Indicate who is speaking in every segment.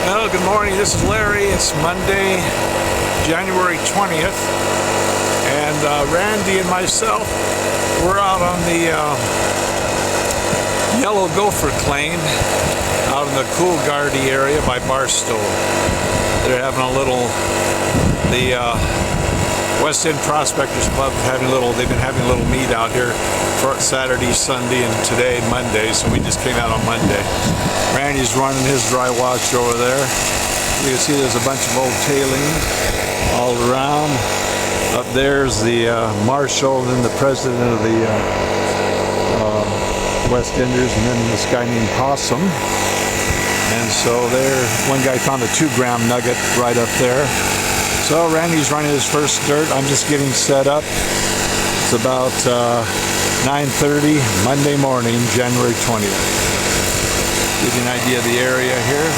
Speaker 1: Well, good morning. This is Larry. It's Monday, January 20th, and Randy and myself, we're out on the yellow gopher claim out in the Coolgardie area by Barstow. They're having a little, the West End Prospectors Club they've been having a little meet out here for Saturday, Sunday, and today, Monday, so we just came out on Monday. Randy's running his dry wash over there. You can see there's a bunch of old tailings all around. Up there's the marshal, and then the president of the West Enders, and then this guy named Possum. And so there, one guy found a 2-gram nugget right up there. So Randy's running his first dirt. I'm just getting set up. It's about 9:30 Monday morning, January 20th. Give you an idea of the area here.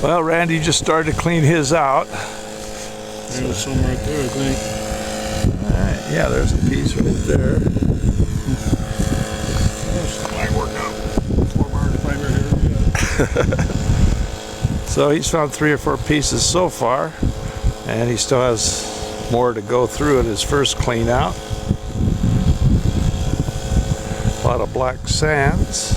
Speaker 1: Well, Randy just started to clean his out.
Speaker 2: There's some right there, I think.
Speaker 1: Alright, yeah, there's a piece right there.
Speaker 2: There's my workout. 4-bar fiber here.
Speaker 1: So he's found 3 or 4 pieces so far, and he still has more to go through at his first clean out. A lot of black sands.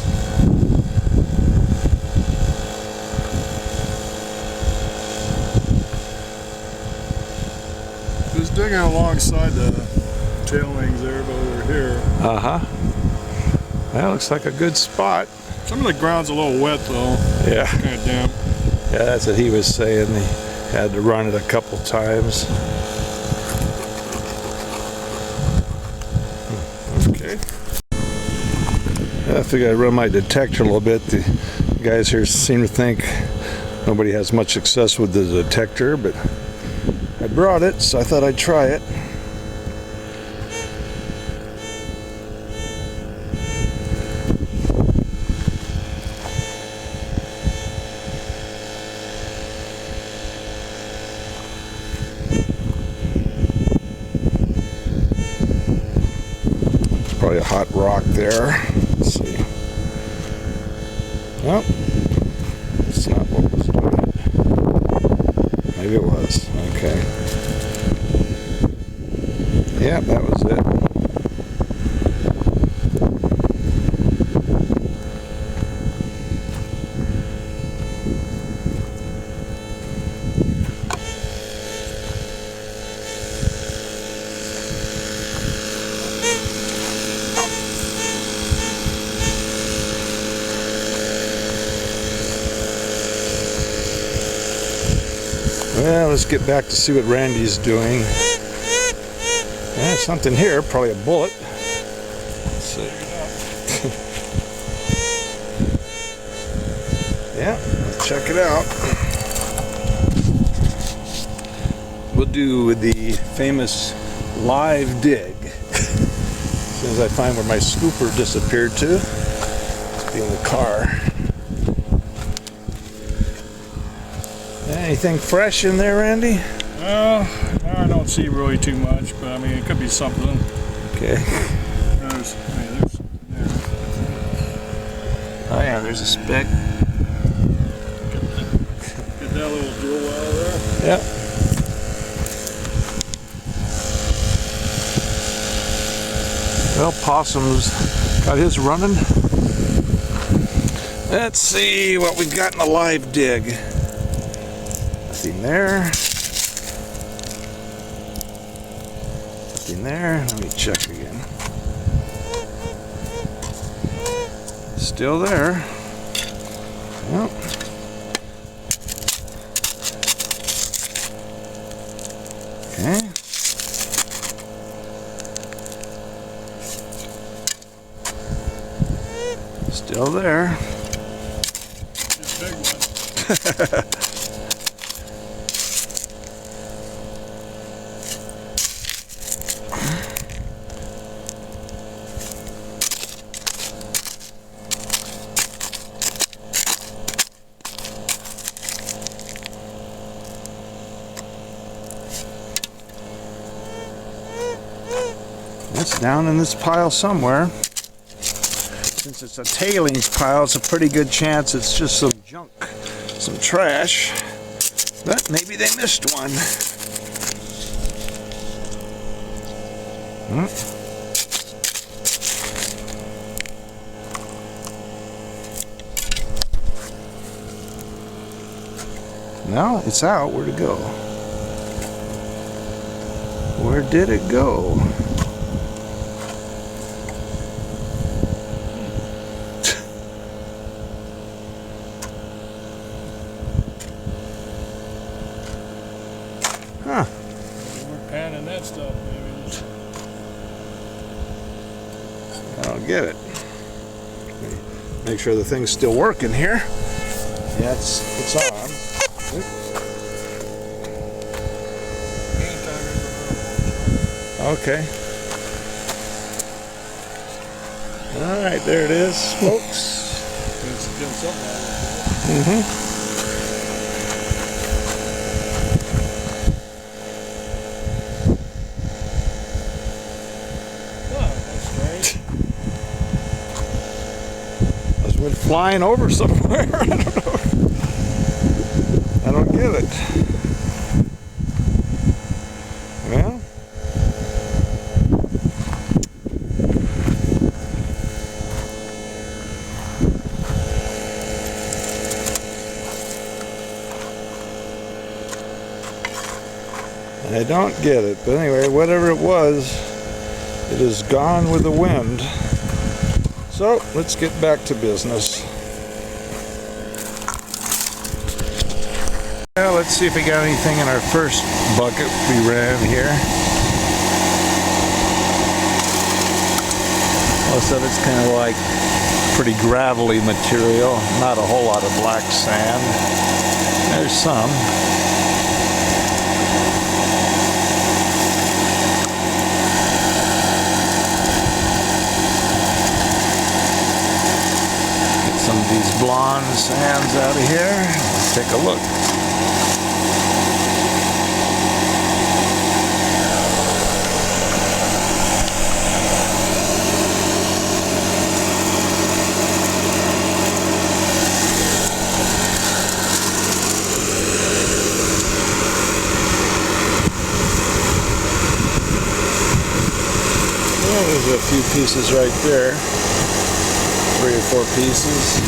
Speaker 2: Just digging alongside the tailings there, but over here.
Speaker 1: That looks like a good spot.
Speaker 2: Some of the ground's a little wet though.
Speaker 1: Yeah.
Speaker 2: Kind of damp.
Speaker 1: Yeah, that's what he was saying. He had to run it a couple times.
Speaker 2: Okay.
Speaker 1: I figured I'd run my detector a little bit. The guys here seem to think nobody has much success with the detector, but I brought it, so I thought I'd try it. There's probably a hot rock there. Let's see. Well, it's not what was doing it. Maybe it was. Okay. Yeah, that was it. Well, let's get back to see what Randy's doing. There's something here, probably a bullet. Let's see. Yeah, let's check it out. We'll do the famous live dig. As soon as I find where my scooper disappeared to, it's be in the car. Anything fresh in there, Randy?
Speaker 2: No, I don't see really too much, but I mean, it could be something.
Speaker 1: Okay.
Speaker 2: There's
Speaker 1: Oh yeah, there's a speck.
Speaker 2: Get that little jewel out of there.
Speaker 1: Yep. Well, Possum's got his running. Let's see what we've got in the live dig. Nothing there. Nothing there. Let me check again. Still there. Well. Okay. Still there.
Speaker 2: Big one.
Speaker 1: It's down in this pile somewhere. Since it's a tailings pile, it's a pretty good chance it's just some junk, some trash. But maybe they missed one. No, it's out. Where'd it go? Where did it go? Huh.
Speaker 2: We're panning that stuff, maybe.
Speaker 1: I don't get it. Make sure the thing's still working here. Yeah, it's on. Okay. All right, there it is, folks. Must have been flying over somewhere. I don't know. I don't get it. Well. I don't get it, but anyway, whatever it was, it is gone with the wind. So, let's get back to business. Well, let's see if we got anything in our first bucket we ran here. Most of it's kind of like pretty gravelly material, not a whole lot of black sand. There's some. Some of these blonde sands out of here. Let's take a look. Well, there's a few pieces right there. 3 or 4 pieces.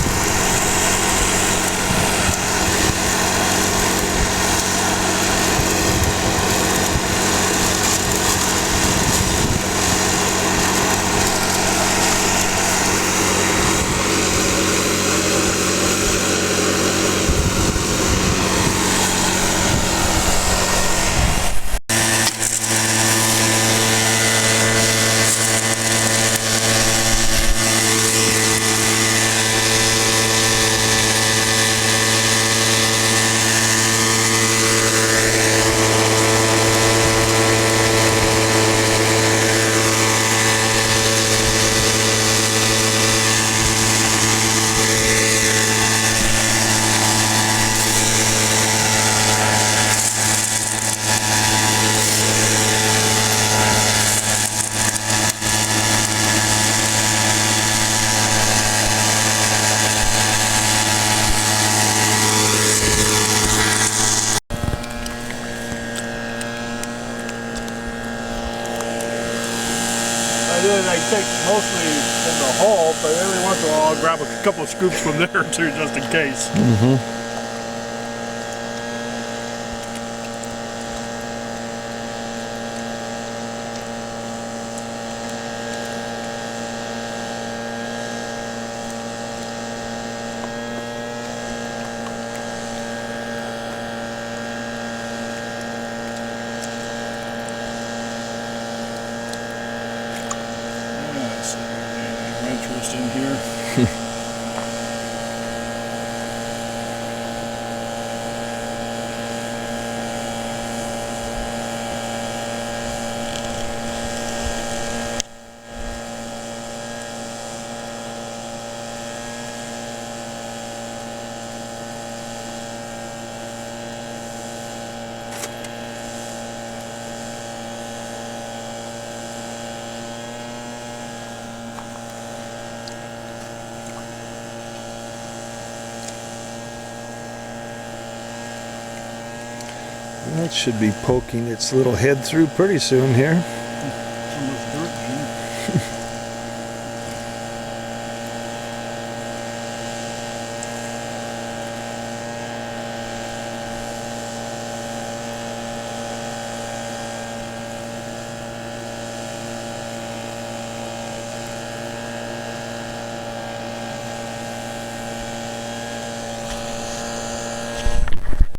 Speaker 2: I take mostly in the hole, but every once in a while I'll grab a couple of scoops from there too, just in case. In here.
Speaker 1: That should be poking its little head through pretty soon here.
Speaker 2: Some of this dirt, man.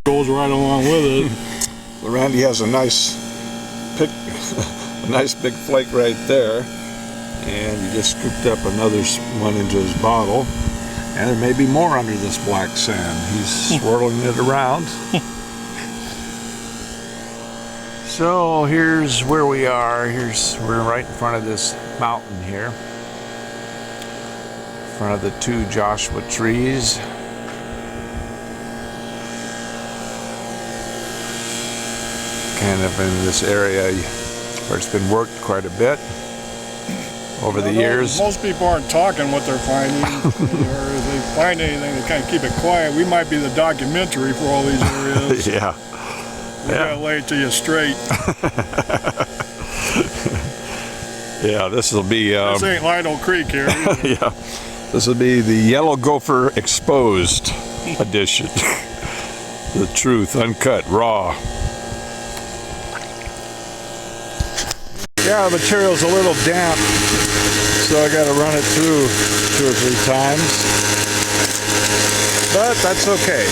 Speaker 2: Goes right along with it.
Speaker 1: Randy has a nice pick, a nice big flake right there, and he just scooped up another one into his bottle. And there may be more under this black sand. He's swirling it around. So here's where we are. We're right in front of this mountain here, in front of the 2 Joshua trees. Kind of in this area where it's been worked quite a bit over the years.
Speaker 2: Most people aren't talking what they're finding, or if they find anything, they kind of keep it quiet. We might be the documentary for all these areas.
Speaker 1: Yeah.
Speaker 2: We gotta lay it to you straight.
Speaker 1: Yeah, this will be.
Speaker 2: This ain't Lido Creek here.
Speaker 1: Yeah, this will be the Yellow Gopher Exposed edition. The truth, uncut, raw. Yeah, the material's a little damp, so I got to run it through 2 or 3 times, but that's okay.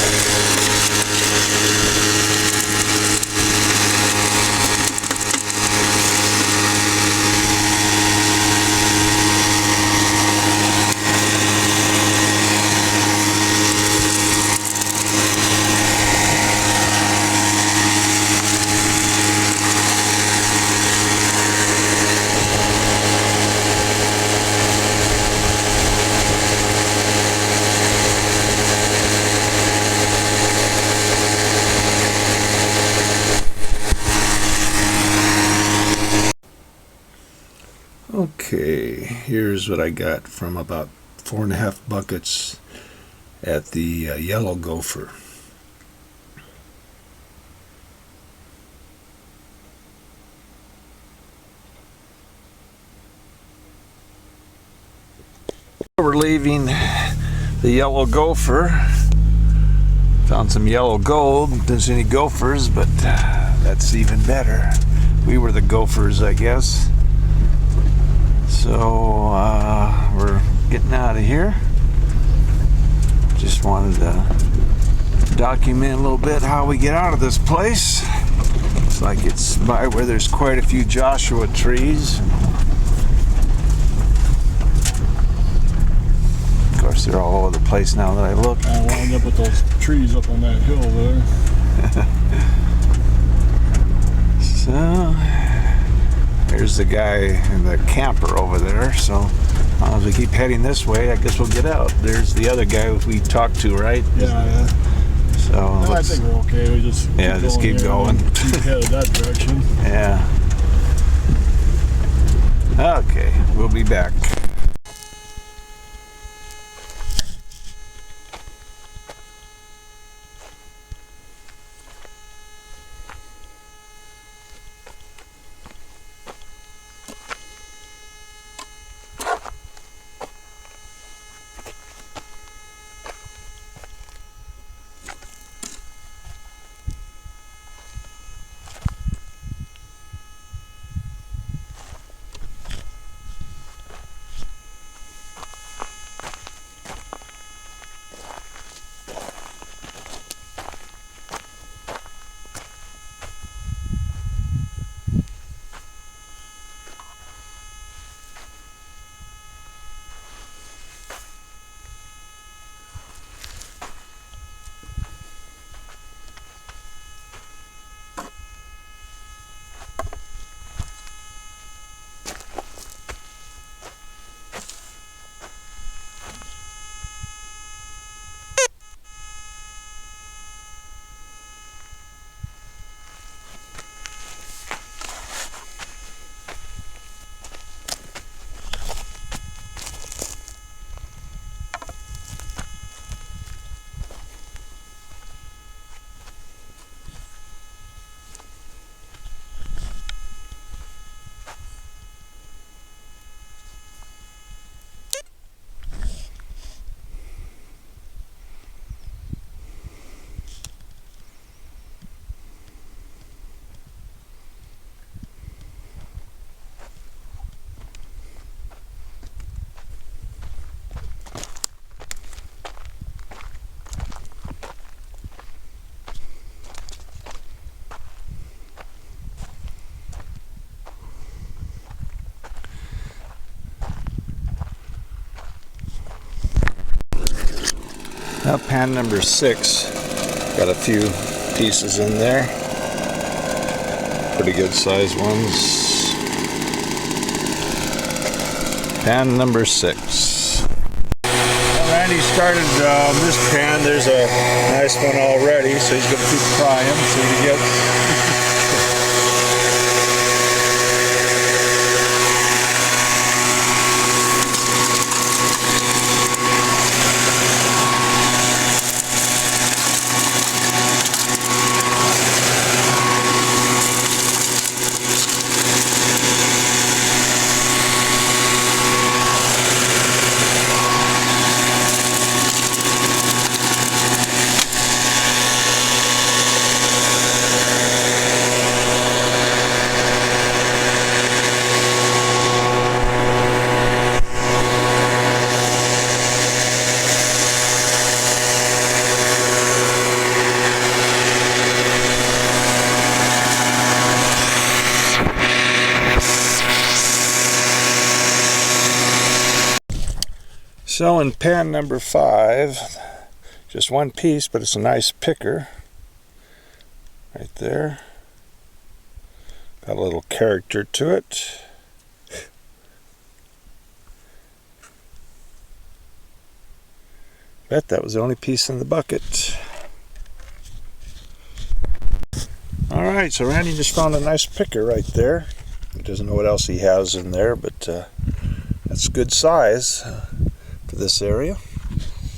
Speaker 1: Okay, here's what I got from about 4.5 buckets at the Yellow Gopher. We're leaving the Yellow Gopher. Found some yellow gold. There's any gophers, but that's even better. We were the gophers, I guess. So we're getting out of here. Just wanted to document a little bit how we get out of this place. Looks like it's by where there's quite a few Joshua trees. Of course, they're all over the place now that I look.
Speaker 2: I wound up with those trees up on that hill there.
Speaker 1: So there's the guy and the camper over there. So as long as we keep heading this way, I guess we'll get out. There's the other guy we talked to, right?
Speaker 2: Yeah.
Speaker 1: So
Speaker 2: no, I think we're okay. We just
Speaker 1: keep going.
Speaker 2: Keep headed that direction.
Speaker 1: Yeah. Okay, we'll be back. Now pan number 6, got a few pieces in there, pretty good sized ones. Pan number 6. Randy started on this pan. There's a nice one already, so he's going to keep trying, see what he gets. So in pan number 5, just one piece, but it's a nice picker right there. Got a little character to it. Bet that was the only piece in the bucket. Alright, so Randy just found a nice picker right there. He doesn't know what else he has in there, but that's good size. For this area.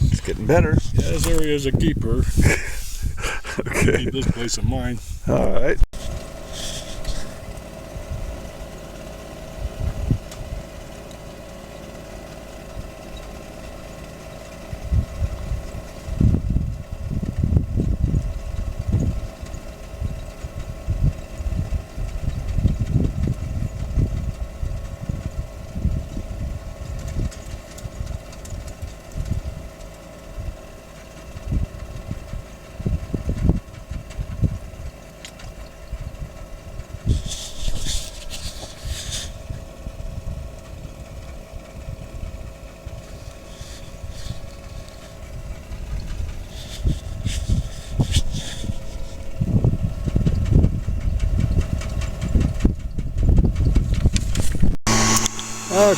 Speaker 1: It's getting better.
Speaker 2: Yeah, this area is a keeper.
Speaker 1: Okay.
Speaker 2: Keep this place of mine.
Speaker 1: Alright.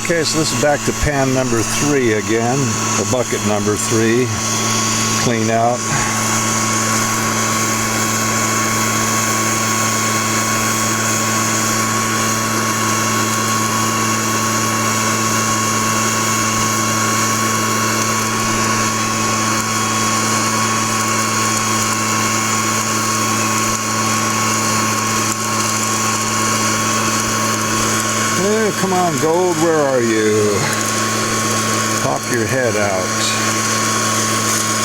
Speaker 1: Okay, so this is back to pan number 3 again, or bucket number 3. Clean out. Come on, Gold, where are you? Pop your head out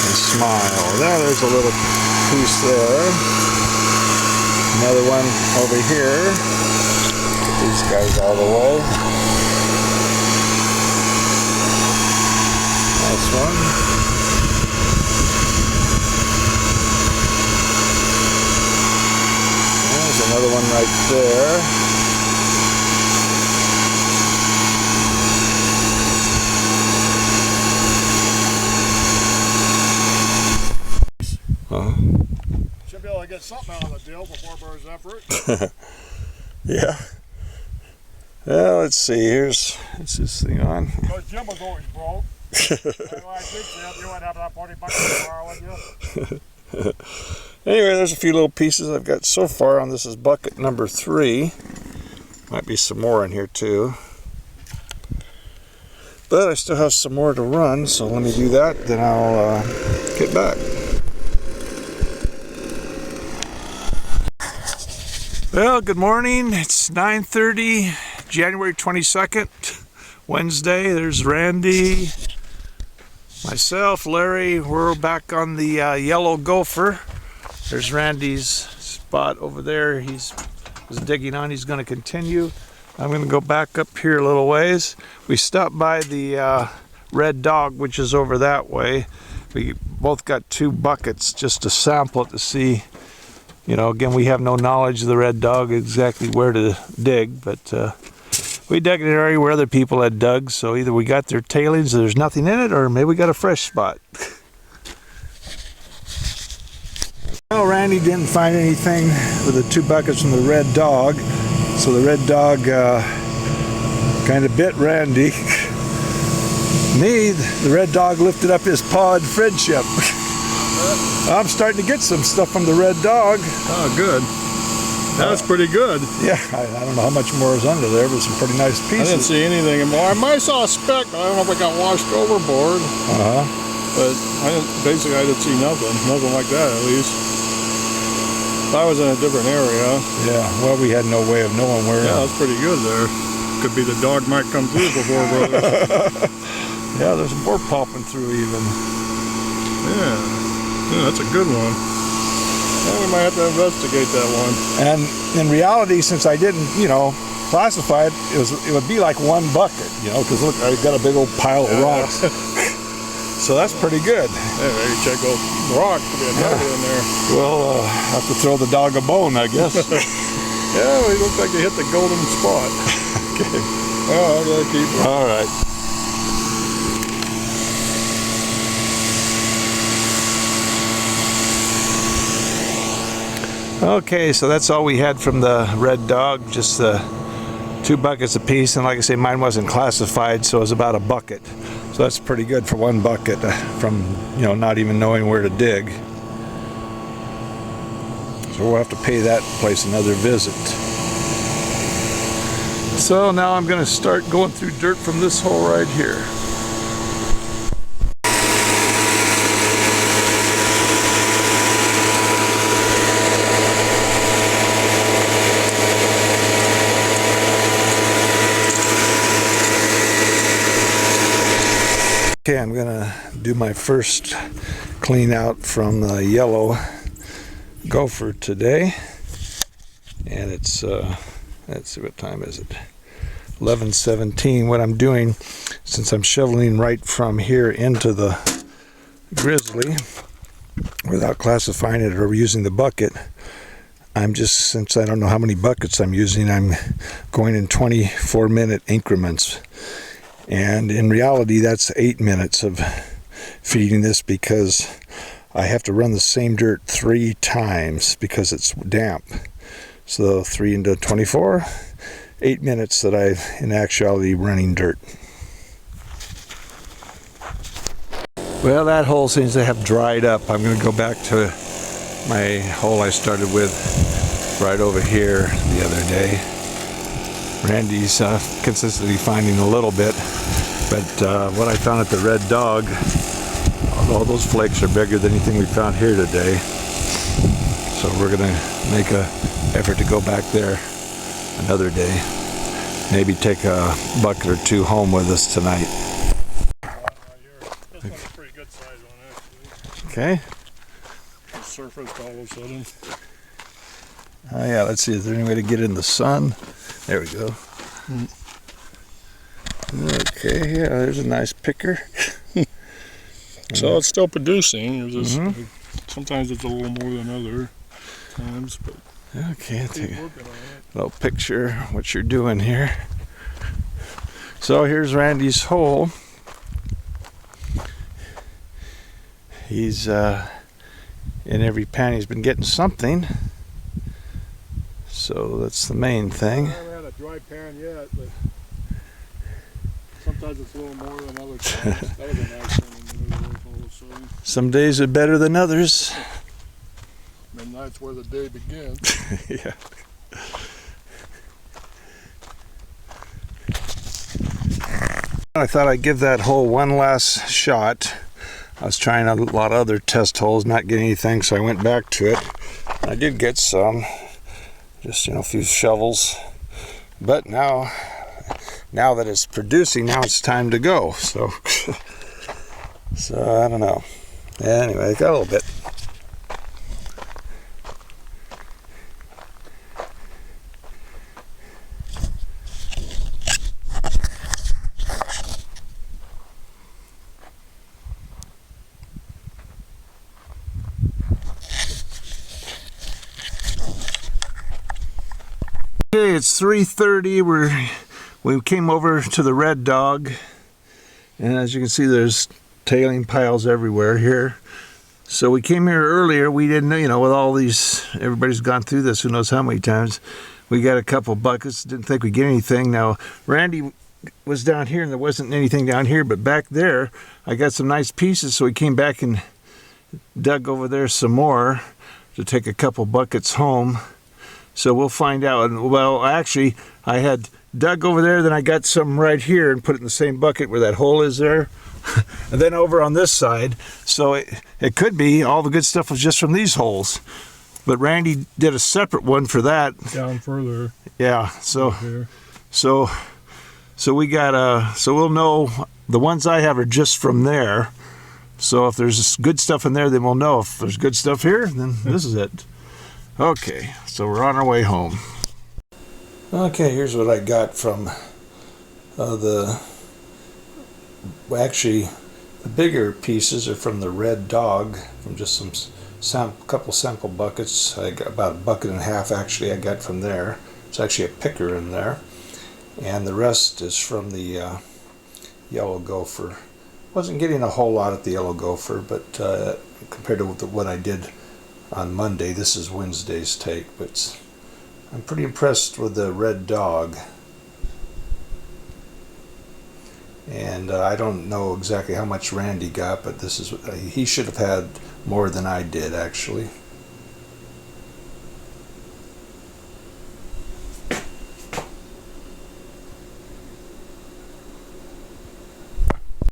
Speaker 1: and smile. There's a little piece there. Another one over here. Get these guys out of the way. Nice one. There's another one right there.
Speaker 2: Should be able to get something out of the deal before Bird's effort.
Speaker 1: Yeah. Well, let's see. Is this thing on?
Speaker 2: Because Jim was always broke. That's why I did Jim. You wouldn't have that 40 bucks tomorrow, would you?
Speaker 1: Anyway, there's a few little pieces I've got so far on. This is bucket number 3. Might be some more in here too. But I still have some more to run, so let me do that, then I'll get back. Well, good morning. It's 9:30, January 22nd, Wednesday. There's Randy, myself, Larry. We're back on the yellow Gopher. There's Randy's spot over there. He's digging on. He's going to continue. I'm going to go back up here a little ways. We stopped by the Red Dog, which is over that way. We both got 2 buckets just to sample it to see. You know, again, we have no knowledge of the Red Dog, exactly where to dig, but we dug in an area where other people had dug, so either we got their tailings, there's nothing in it, or maybe we got a fresh spot. Randy didn't find anything with the 2 buckets from the Red Dog, so the Red Dog kind of bit Randy. Me, the Red Dog lifted up his paw in friendship. I'm starting to get some stuff from the Red Dog.
Speaker 2: Oh, good. That's pretty good.
Speaker 1: Yeah, I don't know how much more is under there, but some pretty nice pieces.
Speaker 2: I didn't see anything more. I might saw a speck, but I don't know if it got washed overboard. But basically I didn't see nothing like that at least. I was in a different area.
Speaker 1: Yeah, well, we had no way of knowing where.
Speaker 2: Yeah, that's pretty good there. Could be the dog might come through before, brother.
Speaker 1: Yeah, there's more popping through even.
Speaker 2: Yeah, that's a good one. Yeah, we might have to investigate that one.
Speaker 1: And in reality, since I didn't, classify it, it would be like 1 bucket, because look, I've got a big old pile of rocks. So that's pretty good.
Speaker 2: Yeah, you check those rocks, could be a nugget in there.
Speaker 1: Well, have to throw the dog a bone, I guess.
Speaker 2: Yeah, it looks like you hit the golden spot.
Speaker 1: Okay.
Speaker 2: Oh, I gotta keep it.
Speaker 1: All right. Okay, so that's all we had from the Red Dog, just the 2 buckets apiece, and like I say, mine wasn't classified, so it was about a bucket. So that's pretty good for 1 bucket from, not even knowing where to dig. So we'll have to pay that place another visit. So now I'm going to start going through dirt from this hole right here. Okay, I'm gonna do my first clean out from the yellow Gopher today, and it's let's see, what time is it? 11:17. What I'm doing, since I'm shoveling right from here into the grizzly without classifying it or using the bucket, since I don't know how many buckets I'm using, I'm going in 24-minute increments. And in reality, that's 8 minutes of feeding this, because I have to run the same dirt 3 times because it's damp. So 3 into 24, 8 minutes that I'm in actuality running dirt. Well, that hole seems to have dried up. I'm going to go back to my hole I started with right over here the other day. Randy's consistently finding a little bit, but what I found at the Red Dog, all those flakes are bigger than anything we found here today. So we're going to make an effort to go back there another day. Maybe take a bucket or 2 home with us tonight.
Speaker 2: This one's a pretty good size one, actually.
Speaker 1: Okay.
Speaker 2: It surfaced all of a sudden.
Speaker 1: Oh yeah, let's see, is there any way to get in the sun? There we go. Okay, yeah, there's a nice picker.
Speaker 2: So it's still producing. It's just, sometimes it's a little more than other times, but
Speaker 1: okay, take
Speaker 2: keep
Speaker 1: a
Speaker 2: working on it.
Speaker 1: little picture of what you're doing here. So here's Randy's hole. He's in every pan he's been getting something. So that's the main thing.
Speaker 2: I haven't had a dry pan yet, but sometimes it's a little more than other times. That was a nice one all of a sudden.
Speaker 1: Some days are better than others.
Speaker 2: And that's where the day begins.
Speaker 1: Yeah. I thought I'd give that hole one last shot. I was trying a lot of other test holes, not getting anything, so I went back to it. I did get some, just a few shovels. But now that it's producing, now it's time to go. So, I don't know. Anyway, I got a little bit. Okay, it's 3:30. We came over to the Red Dog, and as you can see, there's tailing piles everywhere here. So we came here earlier. We didn't know, you know, with all these, everybody's gone through this, who knows how many times. We got a couple buckets, didn't think we'd get anything. Now, Randy was down here and there wasn't anything down here, but back there, I got some nice pieces, so we came back and dug over there some more to take a couple buckets home. So we'll find out. And, well, actually, I had dug over there, then I got some right here and put it in the same bucket where that hole is there. And then over on this side, so it could be all the good stuff was just from these holes. But Randy did a separate one for that.
Speaker 2: Down further.
Speaker 1: Yeah, so we got so we'll know the ones I have are just from there. So if there's good stuff in there, then we'll know. If there's good stuff here, then this is it. Okay, so we're on our way home. Okay, here's what I got from actually, the bigger pieces are from the Red Dog, from just some couple sample buckets. I got about a bucket and a half actually I got from there. It's actually a picker in there. And the rest is from the Yellow Gopher. Wasn't getting a whole lot at the Yellow Gopher, but compared to what I did on Monday, this is Wednesday's take. But I'm pretty impressed with the Red Dog. And I don't know exactly how much Randy got, but this is he should have had more than I did actually.